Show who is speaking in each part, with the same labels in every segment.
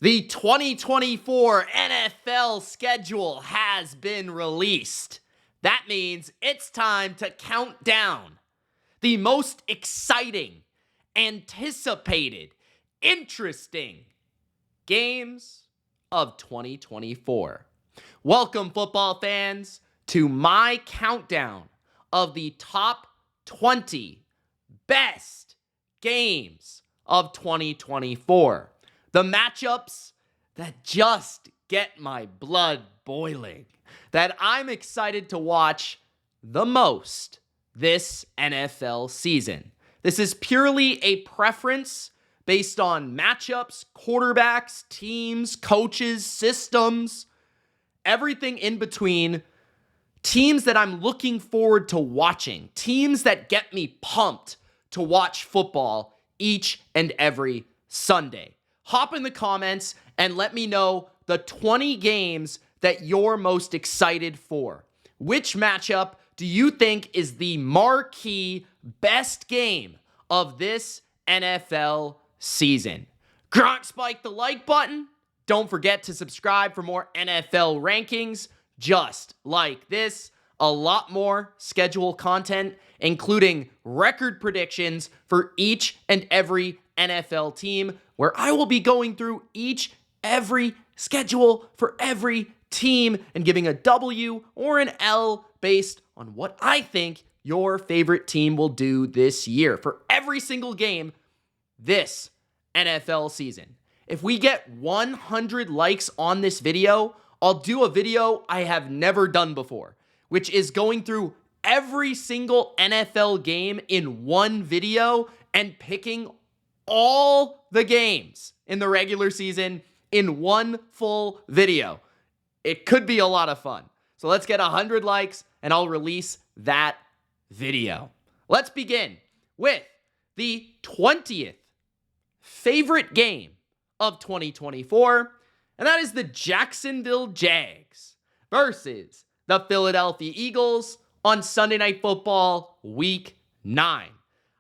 Speaker 1: The 2024 NFL schedule has been released. That means it's time to count down the most exciting, anticipated, interesting games of 2024. Welcome, football fans, to my countdown of the top 20 best games of 2024. The matchups that just get my blood boiling, that I'm excited to watch the most this NFL season. This is purely a preference based on matchups, quarterbacks, teams, coaches, systems, everything in between. Teams that I'm looking forward to watching, teams that get me pumped to watch football each and every Sunday. Hop in the comments and let me know the 20 games that you're most excited for. Which matchup do you think is the marquee best game of this NFL season? Grunt spike the like button. Don't forget to subscribe for more NFL rankings just like this. A lot more schedule content, including record predictions for each and every NFL team, where I will be going through every schedule for every team and giving a W or an L based on what I think your favorite team will do this year for every single game this NFL season. If we get 100 likes on this video, I'll do a video I have never done before, which is going through every single NFL game in one video and picking all the games in the regular season in one full video. It could be a lot of fun. So let's get 100 likes and I'll release that video. Let's begin with the 20th favorite game of 2024, and that is the Jacksonville Jags versus the Philadelphia Eagles on Sunday Night Football Week 9.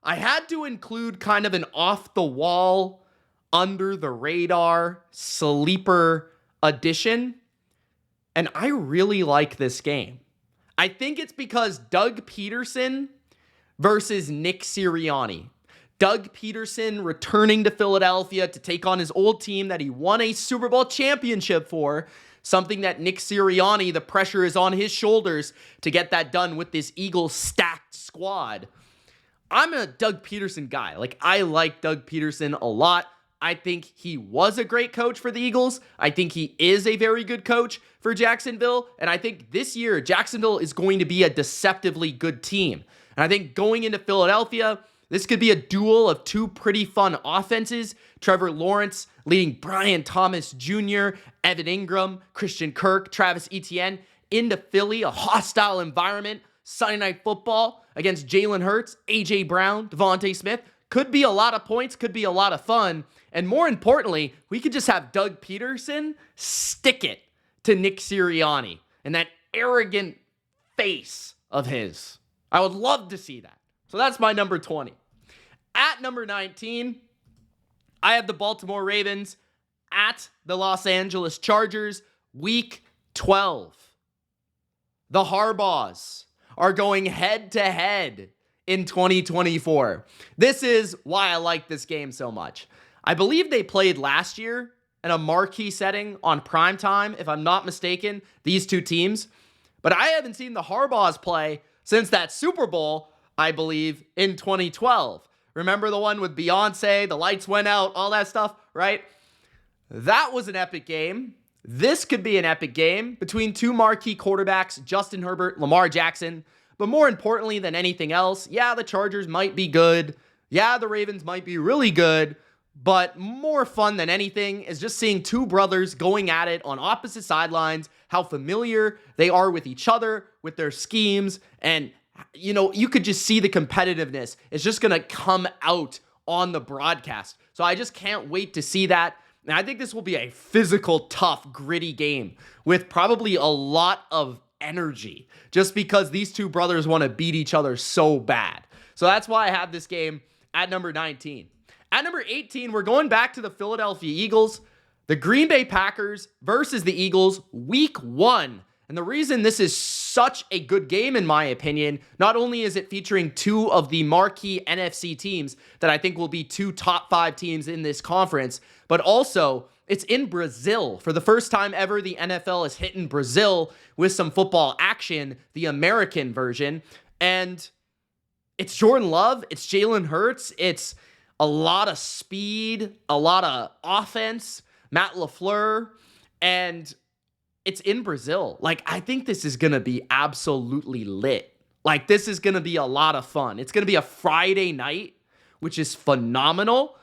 Speaker 1: I had to include kind of an off-the-wall, under-the-radar, sleeper edition, and I really like this game. I think it's because Doug Peterson versus Nick Sirianni. Doug Peterson returning to Philadelphia to take on his old team that he won a Super Bowl championship for, something that Nick Sirianni, the pressure is on his shoulders to get that done with this Eagles stacked squad. I'm a Doug Peterson guy. I like Doug Peterson a lot. I think he was a great coach for the Eagles. I think he is a very good coach for Jacksonville. And I think this year, Jacksonville is going to be a deceptively good team. And I think going into Philadelphia, this could be a duel of two pretty fun offenses. Trevor Lawrence leading Brian Thomas Jr., Evan Ingram, Christian Kirk, Travis Etienne into Philly, a hostile environment. Sunday Night Football against Jalen Hurts, A.J. Brown, Devontae Smith. Could be a lot of points, could be a lot of fun. And more importantly, we could just have Doug Peterson stick it to Nick Sirianni and that arrogant face of his. I would love to see that. So that's my number 20. At number 19, I have the Baltimore Ravens at the Los Angeles Chargers, Week 12. The Harbaughs are going head-to-head in 2024. This is why I like this game so much. I believe they played last year in a marquee setting on primetime, if I'm not mistaken, these two teams. But I haven't seen the Harbaughs play since that Super Bowl, I believe, in 2012. Remember the one with Beyonce, the lights went out, all that stuff, right? That was an epic game. This could be an epic game between two marquee quarterbacks, Justin Herbert, Lamar Jackson. But more importantly than anything else, yeah, the Chargers might be good. Yeah, the Ravens might be really good. But more fun than anything is just seeing two brothers going at it on opposite sidelines, how familiar they are with each other, with their schemes, and you could just see the competitiveness. It's just going to come out on the broadcast. So I just can't wait to see that. And I think this will be a physical, tough, gritty game with probably a lot of energy just because these two brothers want to beat each other so bad. So that's why I have this game at number 19. At number 18, we're going back to the Philadelphia Eagles The Green Bay Packers versus the Eagles, week 1. And the reason this is such a good game, in my opinion, not only is it featuring two of the marquee NFC teams that I think will be two top 5 teams in this conference, but also it's in Brazil. For the first time ever, the NFL is hitting Brazil with some football action, the American version. And it's Jordan Love, it's Jalen Hurts, it's a lot of speed, a lot of offense, Matt LaFleur, and it's in Brazil. Like, I think this is going to be absolutely lit. Like, this is going to be a lot of fun. It's going to be a Friday night, which is phenomenal.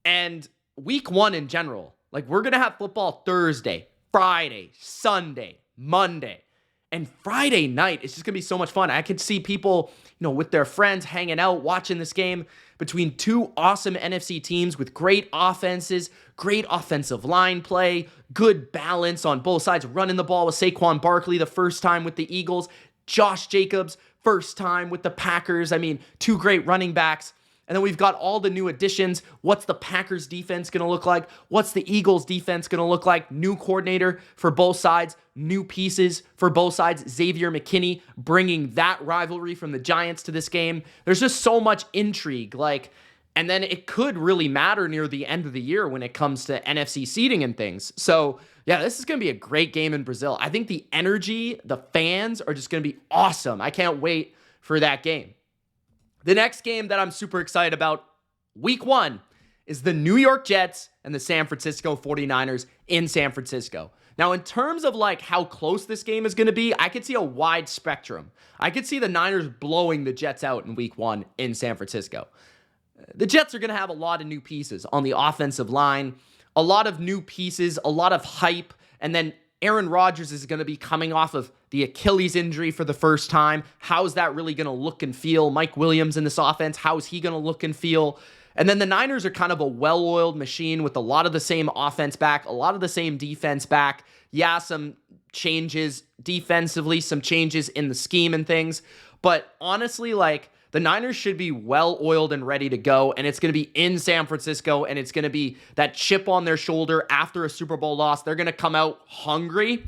Speaker 1: And week 1 in general, like, we're going to have football Thursday, Friday, Sunday, Monday. And Friday night, it's just going to be so much fun. I can see people, with their friends hanging out, watching this game between two awesome NFC teams with great offenses, great offensive line play, good balance on both sides, running the ball with Saquon Barkley the first time with the Eagles, Josh Jacobs first time with the Packers. I mean, two great running backs. And then we've got all the new additions. What's the Packers defense going to look like? What's the Eagles defense going to look like? New coordinator for both sides, new pieces for both sides. Xavier McKinney bringing that rivalry from the Giants to this game. There's just so much intrigue. And then it could really matter near the end of the year when it comes to NFC seeding and things. So yeah, this is going to be a great game in Brazil. I think the energy, the fans are just going to be awesome. I can't wait for that game. The next game that I'm super excited about, week 1, is the New York Jets and the San Francisco 49ers in San Francisco. Now, in terms of how close this game is going to be, I could see a wide spectrum. I could see the Niners blowing the Jets out in week 1 in San Francisco. The Jets are going to have a lot of new pieces on the offensive line, a lot of new pieces, a lot of hype, and then Aaron Rodgers is going to be coming off of the Achilles injury for the first time. How's that really going to look and feel? Mike Williams in this offense, how is he going to look and feel? And then the Niners are kind of a well-oiled machine with a lot of the same offense back, a lot of the same defense back. Yeah, some changes defensively, some changes in the scheme and things. But honestly, the Niners should be well-oiled and ready to go, and it's going to be in San Francisco, and it's going to be that chip on their shoulder after a Super Bowl loss. They're going to come out hungry,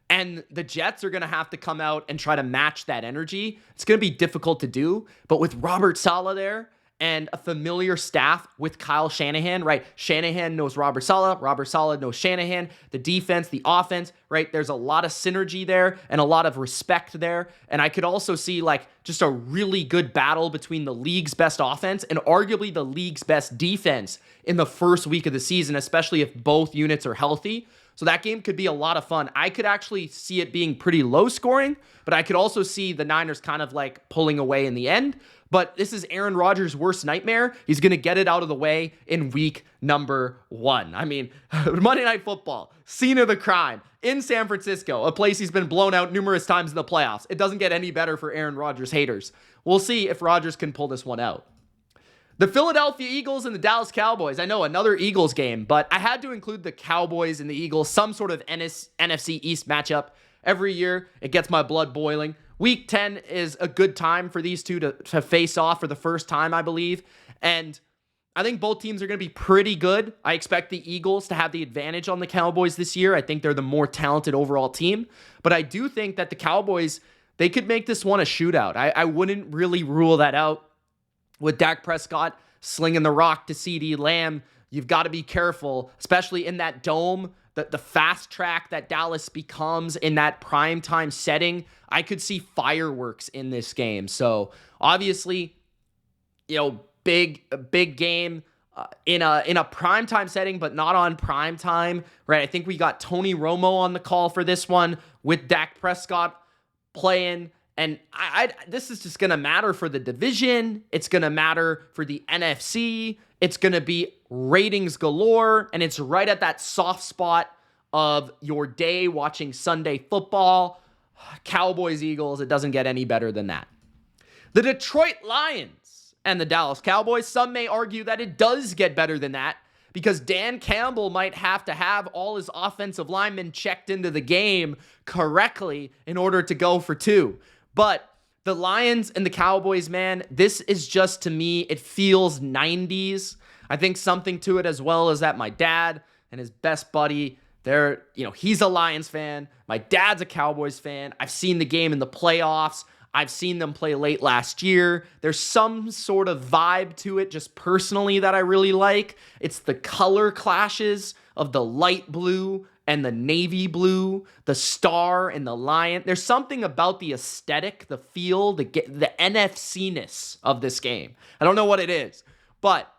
Speaker 1: and the Jets are going to have to come out and try to match that energy. It's going to be difficult to do, but with Robert Saleh there and a familiar staff with Kyle Shanahan, right? Shanahan knows Robert Saleh knows Shanahan, the defense, the offense, right? There's a lot of synergy there and a lot of respect there. And I could also see just a really good battle between the league's best offense and arguably the league's best defense in the first week of the season, especially if both units are healthy. So that game could be a lot of fun. I could actually see it being pretty low scoring, but I could also see the Niners kind of pulling away in the end. But this is Aaron Rodgers' worst nightmare. He's going to get it out of the way in week number 1. I mean, Monday Night Football, scene of the crime in San Francisco, a place he's been blown out numerous times in the playoffs. It doesn't get any better for Aaron Rodgers haters. We'll see if Rodgers can pull this one out. The Philadelphia Eagles and the Dallas Cowboys. I know, another Eagles game, but I had to include the Cowboys and the Eagles, some sort of NFC East matchup. Every year, it gets my blood boiling. Week 10 is a good time for these two to face off for the first time, I believe. And I think both teams are going to be pretty good. I expect the Eagles to have the advantage on the Cowboys this year. I think they're the more talented overall team. But I do think that the Cowboys, they could make this one a shootout. I wouldn't really rule that out. With Dak Prescott slinging the rock to CeeDee Lamb, you've got to be careful, especially in that dome. The fast track that Dallas becomes in that primetime setting, I could see fireworks in this game. So obviously, big game in a primetime setting, but not on primetime, right? I think we got Tony Romo on the call for this one with Dak Prescott playing. And this is just going to matter for the division. It's going to matter for the NFC. It's going to be ratings galore. And it's right at that soft spot of your day watching Sunday football. Cowboys, Eagles, it doesn't get any better than that. The Detroit Lions and the Dallas Cowboys, some may argue that it does get better than that because Dan Campbell might have to have all his offensive linemen checked into the game correctly in order to go for 2. But the Lions and the Cowboys, man, this is just, to me, it feels 90s. I think something to it as well is that my dad and his best buddy, he's a Lions fan. My dad's a Cowboys fan. I've seen the game in the playoffs. I've seen them play late last year. There's some sort of vibe to it just personally that I really like. It's the color clashes of the light blue and the navy blue, the star and the lion. There's something about the aesthetic, the feel, the NFC-ness of this game. I don't know what it is, but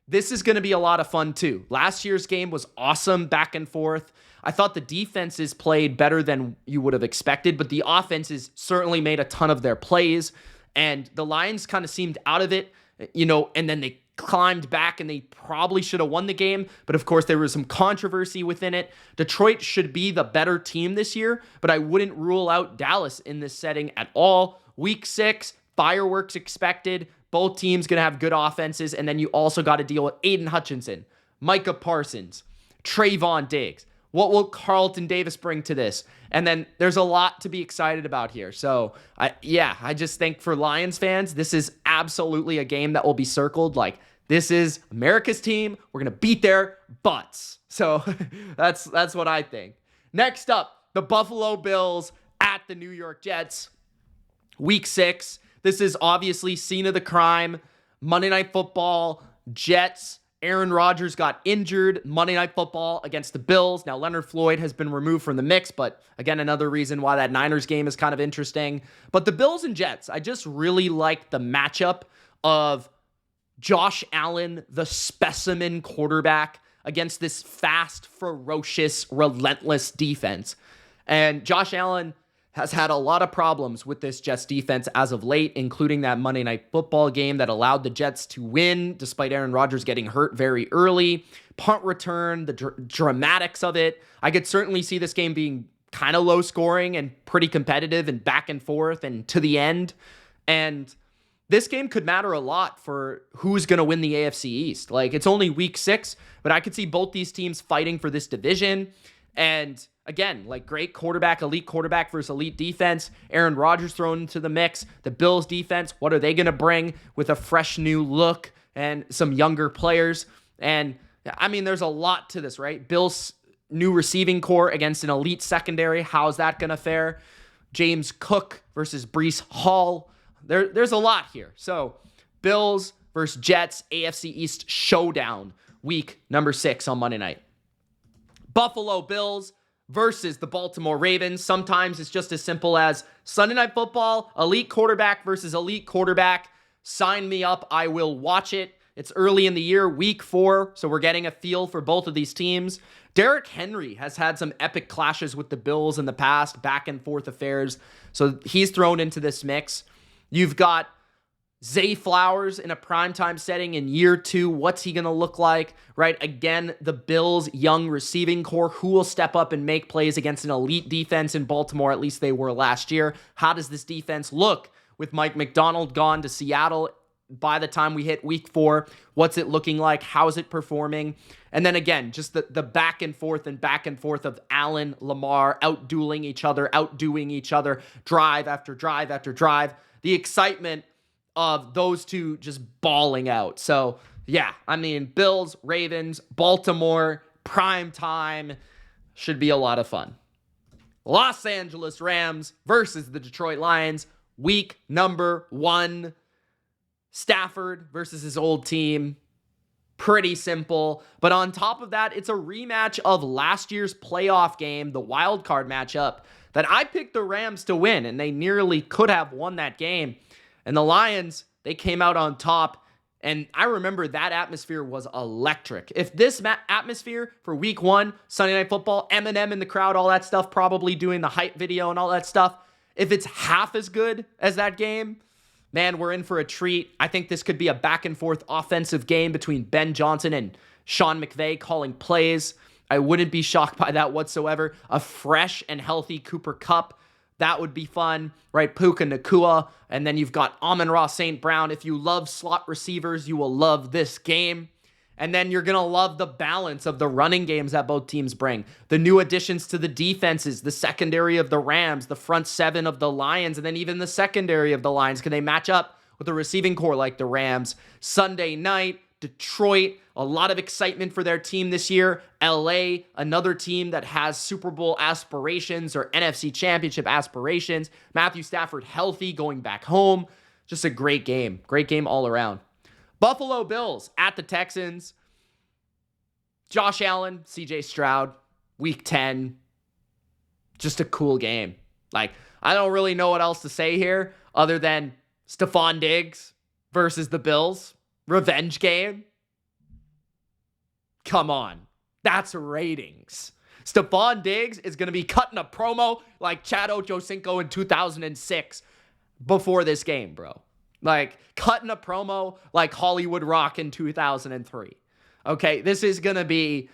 Speaker 1: this is going to be a lot of fun too. Last year's game was awesome, back and forth. I thought the defenses played better than you would have expected, but the offenses certainly made a ton of their plays, and the Lions kind of seemed out of it, and then they climbed back and they probably should have won the game, but of course there was some controversy within it. Detroit should be the better team this year, but I wouldn't rule out Dallas in this setting at all. Week 6, fireworks expected. Both teams going to have good offenses, and then you also got to deal with Aiden Hutchinson, Micah Parsons, Trayvon Diggs. What will Carlton Davis bring to this? And then there's a lot to be excited about here. So, I just think for Lions fans, this is absolutely a game that will be circled. Like, this is America's team. We're going to beat their butts. So, that's what I think. Next up, the Buffalo Bills at the New York Jets. Week 6. This is obviously scene of the crime. Monday Night Football, Jets. Aaron Rodgers got injured. Monday Night Football against the Bills. Now, Leonard Floyd has been removed from the mix, but again, another reason why that Niners game is kind of interesting. But the Bills and Jets, I just really like the matchup of Josh Allen, the specimen quarterback, against this fast, ferocious, relentless defense. And Josh Allen has had a lot of problems with this Jets defense as of late, including that Monday Night Football game that allowed the Jets to win despite Aaron Rodgers getting hurt very early. Punt return, the dramatics of it. I could certainly see this game being kind of low scoring and pretty competitive and back and forth and to the end. And this game could matter a lot for who's going to win the AFC East. Like, it's only week 6, but I could see both these teams fighting for this division. And again, like, great quarterback, elite quarterback versus elite defense. Aaron Rodgers thrown into the mix. The Bills defense, what are they going to bring with a fresh new look and some younger players? And I mean, there's a lot to this, right? Bills' new receiving core against an elite secondary. How's that going to fare? James Cook versus Breece Hall. There's a lot here. So, Bills versus Jets, AFC East showdown, week number 6 on Monday night. Buffalo Bills versus the Baltimore Ravens. Sometimes it's just as simple as Sunday Night Football, elite quarterback versus elite quarterback. Sign me up. I will watch it. It's early in the year, week 4, so we're getting a feel for both of these teams. Derrick Henry has had some epic clashes with the Bills in the past, back and forth affairs, so he's thrown into this mix. You've got Zay Flowers in a primetime setting in year 2. What's he going to look like, right? Again, the Bills' young receiving core. Who will step up and make plays against an elite defense in Baltimore? At least they were last year. How does this defense look with Mike McDonald gone to Seattle by the time we hit week 4? What's it looking like? How's it performing? And then again, just the back and forth of Allen, Lamar outdueling each other, outdoing each other, drive after drive after drive. The excitement of those two just balling out. So, yeah, I mean, Bills, Ravens, Baltimore, prime time, should be a lot of fun. Los Angeles Rams versus the Detroit Lions, week number 1. Stafford versus his old team. Pretty simple. But on top of that, it's a rematch of last year's playoff game, the wild card matchup, that I picked the Rams to win, and they nearly could have won that game. And the Lions, they came out on top, and I remember that atmosphere was electric. If this atmosphere for week 1, Sunday Night Football, Eminem in the crowd, all that stuff, probably doing the hype video and all that stuff, if it's half as good as that game, man, we're in for a treat. I think this could be a back and forth offensive game between Ben Johnson and Sean McVay calling plays. I wouldn't be shocked by that whatsoever. A fresh and healthy Cooper Kupp, that would be fun, right? Puka Nacua, and then you've got Amon-Ra St. Brown. If you love slot receivers, you will love this game. And then you're going to love the balance of the running games that both teams bring. The new additions to the defenses, the secondary of the Rams, the front 7 of the Lions, and then even the secondary of the Lions. Can they match up with a receiving core like the Rams? Sunday night, Detroit. a lot of excitement for their team this year. LA, another team that has Super Bowl aspirations or NFC Championship aspirations. Matthew Stafford healthy, going back home. Just a great game. Great game all around. Buffalo Bills at the Texans. Josh Allen, CJ Stroud, week 10. Just a cool game. Like, I don't really know what else to say here other than Stephon Diggs versus the Bills. Revenge game. Come on. That's ratings. Stephon Diggs is going to be cutting a promo like Chad Ochocinco in 2006 before this game, bro. Like, cutting a promo like Hollywood Rock in 2003. Okay, this is going to be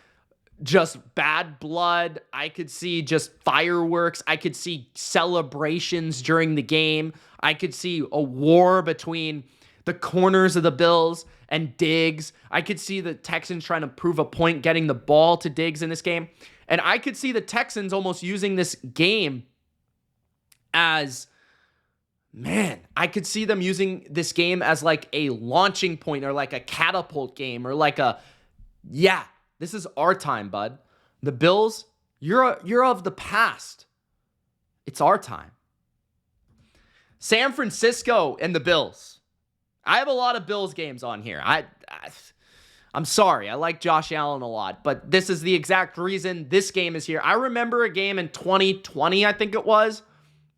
Speaker 1: just bad blood. I could see just fireworks. I could see celebrations during the game. I could see a war between the corners of the Bills and Diggs. I could see the Texans trying to prove a point, getting the ball to Diggs in this game. And I could see the Texans almost using this game as, man, I could see them using this game as like a launching point or like a catapult game or like a, yeah, this is our time, bud. The Bills, you're of the past. It's our time. San Francisco and the Bills. I have a lot of Bills games on here. I'm sorry. I like Josh Allen a lot, but this is the exact reason this game is here. I remember a game in 2020, I think it was.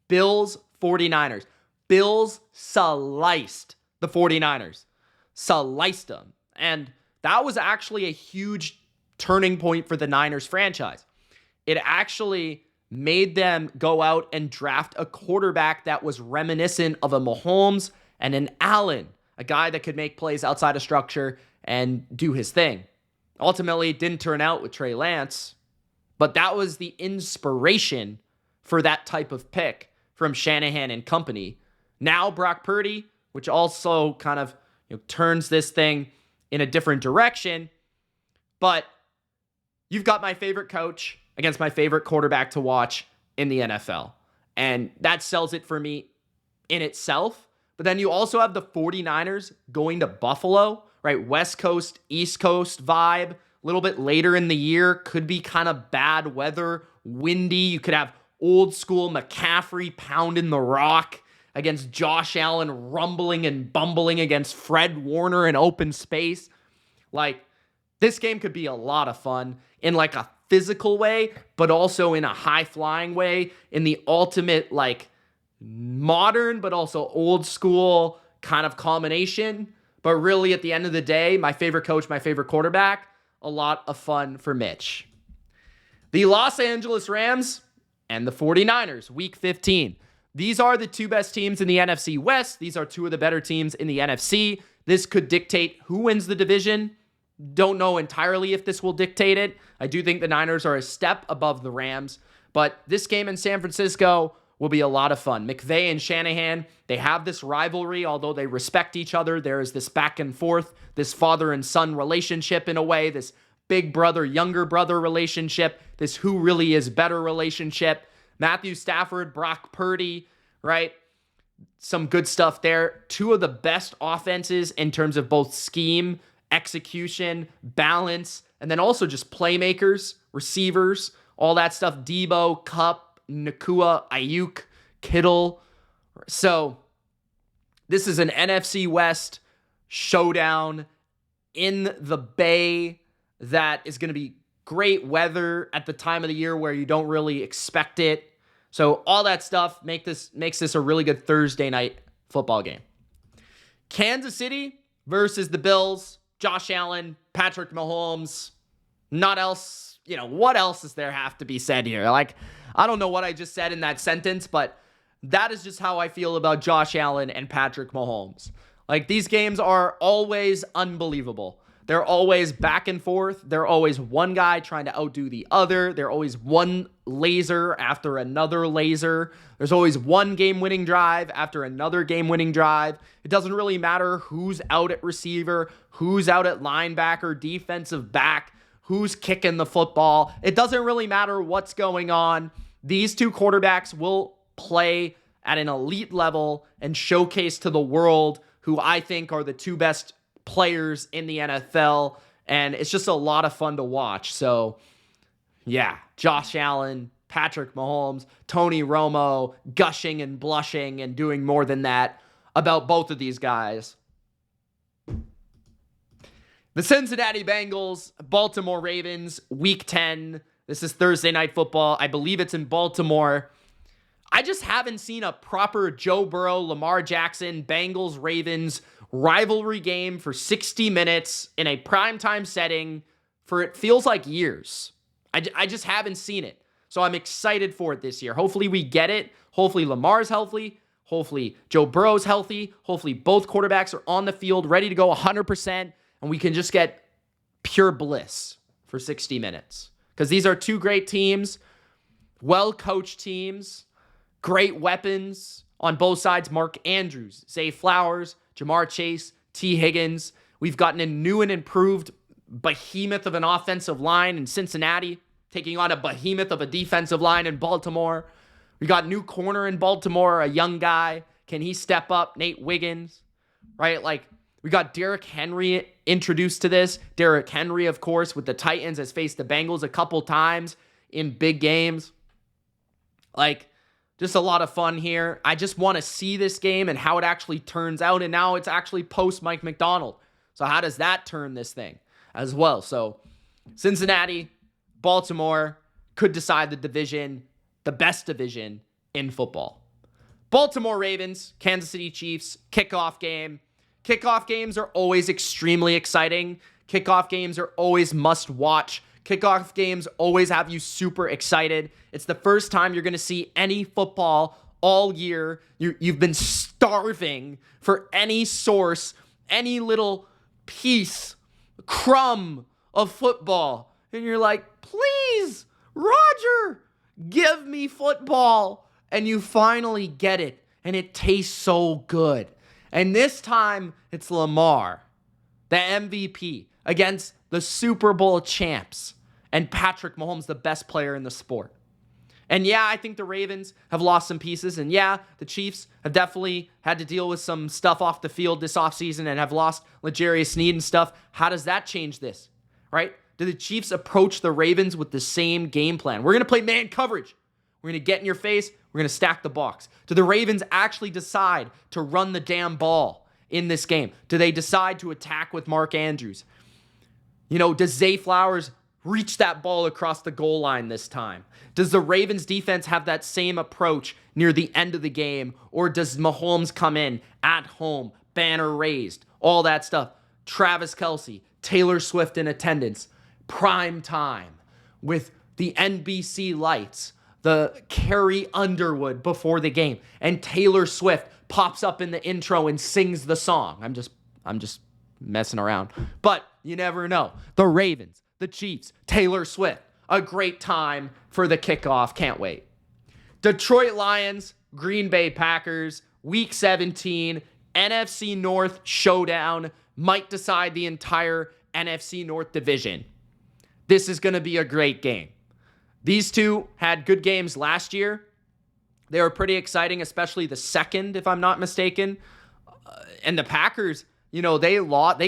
Speaker 1: Bills 49ers. Bills sliced the 49ers. Sliced them. And that was actually a huge turning point for the Niners franchise. It actually made them go out and draft a quarterback that was reminiscent of a Mahomes and an Allen, a guy that could make plays outside of structure and do his thing. Ultimately, it didn't turn out with Trey Lance, but that was the inspiration for that type of pick from Shanahan and company. Now Brock Purdy, which also kind of turns this thing in a different direction, but you've got my favorite coach against my favorite quarterback to watch in the NFL. And that sells it for me in itself. But then you also have the 49ers going to Buffalo, right? West Coast, East Coast vibe. A little bit later in the year. Could be kind of bad weather, windy. You could have old school McCaffrey pounding the rock against Josh Allen rumbling and bumbling against Fred Warner in open space. Like, this game could be a lot of fun in like a physical way, but also in a high-flying way, in the ultimate, like, modern, but also old school kind of combination. But really, at the end of the day, my favorite coach, my favorite quarterback, a lot of fun for Mitch. The Los Angeles Rams and the 49ers, week 15. These are the two best teams in the NFC West. These are two of the better teams in the NFC. This could dictate who wins the division. Don't know entirely if this will dictate it. I do think the Niners are a step above the Rams, but this game in San Francisco will be a lot of fun. McVay and Shanahan, they have this rivalry, although they respect each other. There is this back and forth, this father and son relationship in a way, this big brother, younger brother relationship, this who really is better relationship. Matthew Stafford, Brock Purdy, right? Some good stuff there. Two of the best offenses in terms of both scheme, execution, balance, and then also just playmakers, receivers, all that stuff. Debo, Kupp, Nakua, Ayuk, Kittle. So this is an NFC West showdown in the Bay that is going to be great weather at the time of the year where you don't really expect it. So all that stuff makes this a really good Thursday night football game. Kansas City versus the Bills. Josh Allen, Patrick Mahomes. What else is there have to be said here? Like, I don't know what I just said in that sentence, but that is just how I feel about Josh Allen and Patrick Mahomes. Like, these games are always unbelievable. They're always back and forth. They're always one guy trying to outdo the other. They're always one laser after another laser. There's always one game-winning drive after another game-winning drive. It doesn't really matter who's out at receiver, who's out at linebacker, defensive back, who's kicking the football. It doesn't really matter what's going on. These two quarterbacks will play at an elite level and showcase to the world who I think are the two best players in the NFL And it's just a lot of fun to watch. So, yeah, Josh Allen, Patrick Mahomes, Tony Romo, gushing and blushing and doing more than that about both of these guys. The Cincinnati Bengals, Baltimore Ravens, Week 10. This is Thursday Night Football. I believe it's in Baltimore. I just haven't seen a proper Joe Burrow, Lamar Jackson, Bengals, Ravens rivalry game for 60 minutes in a primetime setting for it feels like years. I just haven't seen it. So I'm excited for it this year. Hopefully we get it. Hopefully Lamar's healthy. Hopefully Joe Burrow's healthy. Hopefully both quarterbacks are on the field, ready to go 100%, and we can just get pure bliss for 60 minutes. Because these are two great teams, well-coached teams, great weapons on both sides. Mark Andrews, Zay Flowers, Jamar Chase, T. Higgins. We've gotten a new and improved behemoth of an offensive line in Cincinnati, taking on a behemoth of a defensive line in Baltimore. We got new corner in Baltimore, a young guy. Can he step up? Nate Wiggins, right? Like, we got Derrick Henry introduced to this. Derrick Henry, of course, with the Titans, has faced the Bengals a couple times in big games. Like, just a lot of fun here. I just want to see this game and how it actually turns out. And now it's actually post Mike McDonald. So how does that turn this thing as well? So Cincinnati, Baltimore could decide the division, the best division in football. Baltimore Ravens, Kansas City Chiefs, kickoff game. Kickoff games are always extremely exciting. Kickoff games are always must watch. Kickoff games always have you super excited. It's the first time you're going to see any football all year. You've been starving for any source, any little piece, crumb of football. And you're like, please, Roger, give me football. And you finally get it. And it tastes so good. And this time, it's Lamar, the MVP, against the Super Bowl champs, and Patrick Mahomes, the best player in the sport. And yeah, I think the Ravens have lost some pieces. And yeah, the Chiefs have definitely had to deal with some stuff off the field this offseason and have lost L'Jarius Sneed and stuff. How does that change this, right? Do the Chiefs approach the Ravens with the same game plan? We're going to play man coverage. We're going to get in your face. We're going to stack the box. Do the Ravens actually decide to run the damn ball in this game? Do they decide to attack with Mark Andrews? You know, does Zay Flowers reach that ball across the goal line this time? Does the Ravens defense have that same approach near the end of the game? Or does Mahomes come in at home, banner raised, all that stuff? Travis Kelce, Taylor Swift in attendance, prime time with the NBC lights, the Carrie Underwood before the game, and Taylor Swift pops up in the intro and sings the song. I'm just messing around. But you never know. The Ravens, the Chiefs, Taylor Swift. A great time for the kickoff. Can't wait. Detroit Lions, Green Bay Packers, Week 17, NFC North showdown. Might decide the entire NFC North division. This is going to be a great game. These two had good games last year. They were pretty exciting, especially the second, if I'm not mistaken. And the Packers, you know, they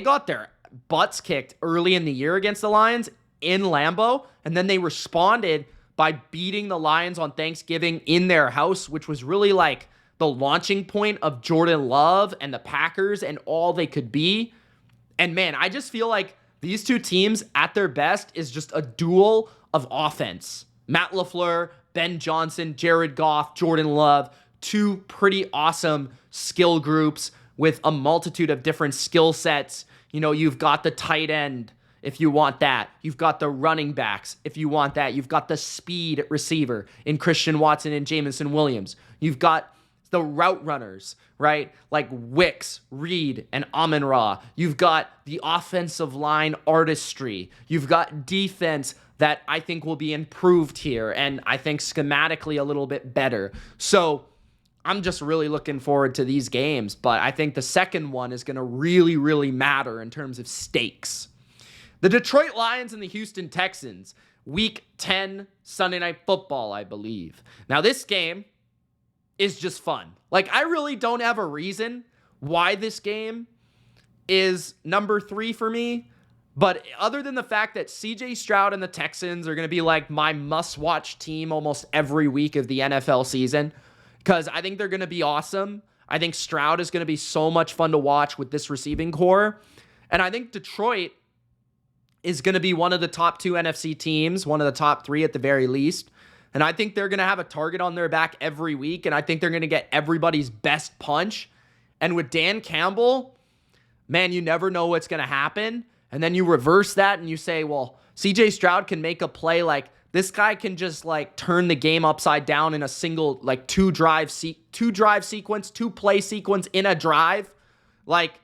Speaker 1: got their butts kicked early in the year against the Lions in Lambeau, and then they responded by beating the Lions on Thanksgiving in their house, which was really like the launching point of Jordan Love and the Packers and all they could be. And man, I just feel like these two teams at their best is just a duel of offense. Matt LaFleur, Ben Johnson, Jared Goff, Jordan Love, two pretty awesome skill groups with a multitude of different skill sets. You know, you've got the tight end if you want that. You've got the running backs if you want that. You've got the speed receiver in Christian Watson and Jameson Williams. You've got the route runners, right? Like Wicks, Reed, and Amon-Ra. You've got the offensive line artistry. You've got defense that I think will be improved here, and I think schematically a little bit better. So I'm just really looking forward to these games, but I think the second one is going to really, really matter in terms of stakes. The Detroit Lions and the Houston Texans, Week 10, Sunday Night Football, I believe. Now, this game is just fun. Like, I really don't have a reason why this game is number 3 for me, But other than the fact that CJ Stroud and the Texans are going to be like my must-watch team almost every week of the NFL season, because I think they're going to be awesome. I think Stroud is going to be so much fun to watch with this receiving core. And I think Detroit is going to be one of the top 2 NFC teams, one of the top 3 at the very least. And I think they're going to have a target on their back every week, and I think they're going to get everybody's best punch. And with Dan Campbell, man, you never know what's going to happen. And then you reverse that and you say, well, CJ Stroud can make a play like this guy can just like turn the game upside down in a single like two play sequence in a drive. Like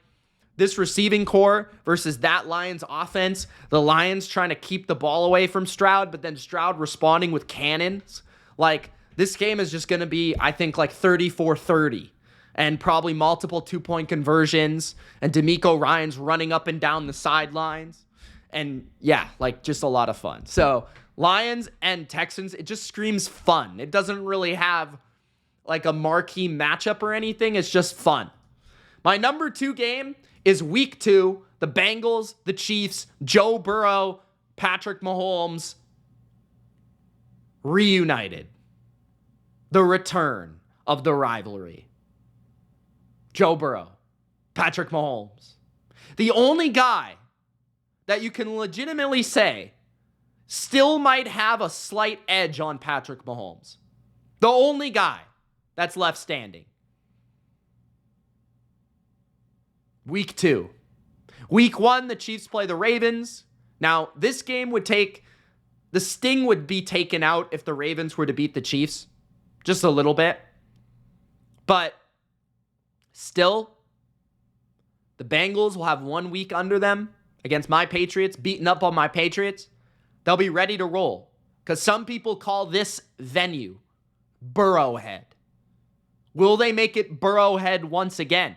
Speaker 1: this receiving core versus that Lions offense, the Lions trying to keep the ball away from Stroud, but then Stroud responding with cannons. Like this game is just going to be, I think, like 34-30. And probably multiple 2-point conversions. And DeMeco Ryans running up and down the sidelines. And yeah, like just a lot of fun. So Lions and Texans, it just screams fun. It doesn't really have like a marquee matchup or anything. It's just fun. My number 2 game is week 2. The Bengals, the Chiefs, Joe Burrow, Patrick Mahomes reunited. The return of the rivalry. Joe Burrow, Patrick Mahomes. The only guy that you can legitimately say still might have a slight edge on Patrick Mahomes. The only guy that's left standing. Week 2. Week 1, the Chiefs play the Ravens. Now, this game the sting would be taken out if the Ravens were to beat the Chiefs. Just a little bit. But still, the Bengals will have 1 week under them against my Patriots, beating up on my Patriots. They'll be ready to roll because some people call this venue Burrowhead. Will they make it Burrowhead once again?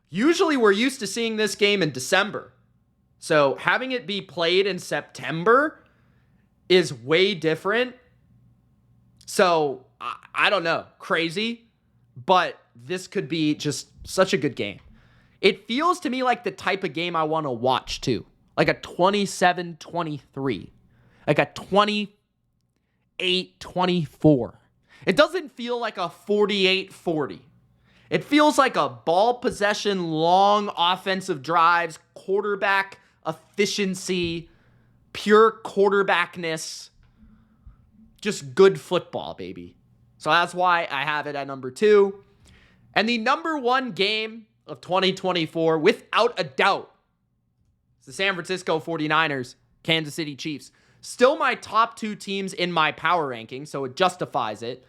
Speaker 1: Usually we're used to seeing this game in December. So having it be played in September is way different. So I don't know, crazy, but this could be just such a good game. It feels to me like the type of game I want to watch too. Like a 27-23. Like a 28-24. It doesn't feel like a 48-40. It feels like a ball possession, long offensive drives, quarterback efficiency, pure quarterbackness. Just good football, baby. So that's why I have it at number 2. And the number 1 game of 2024, without a doubt, is the San Francisco 49ers, Kansas City Chiefs. Still my top 2 teams in my power ranking, so it justifies it.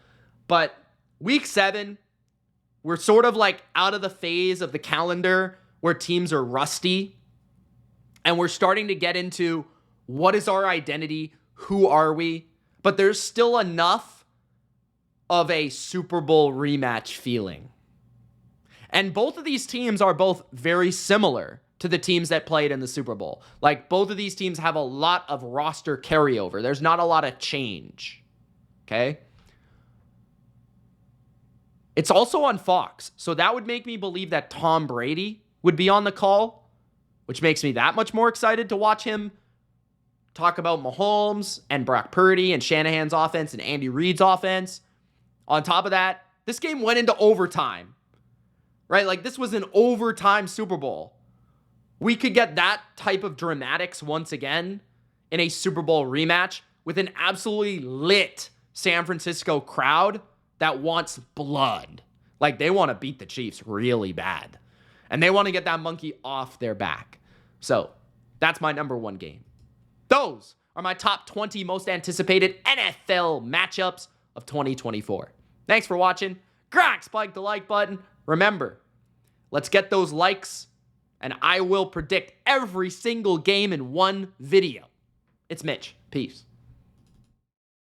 Speaker 1: But week 7, we're sort of like out of the phase of the calendar where teams are rusty. And we're starting to get into what is our identity? Who are we? But there's still enough of a Super Bowl rematch feeling. And both of these teams are both very similar to the teams that played in the Super Bowl. Like, both of these teams have a lot of roster carryover. There's not a lot of change. Okay? It's also on Fox. So that would make me believe that Tom Brady would be on the call, which makes me that much more excited to watch him talk about Mahomes and Brock Purdy and Shanahan's offense and Andy Reid's offense. On top of that, this game went into overtime. Right? Like, this was an overtime Super Bowl. We could get that type of dramatics once again in a Super Bowl rematch with an absolutely lit San Francisco crowd that wants blood. Like, they want to beat the Chiefs really bad. And they want to get that monkey off their back. So, that's my number 1 game. Those are my top 20 most anticipated NFL matchups of 2024. Thanks for watching. Spike the like button. Remember, let's get those likes, and I will predict every single game in one video. It's Mitch. Peace.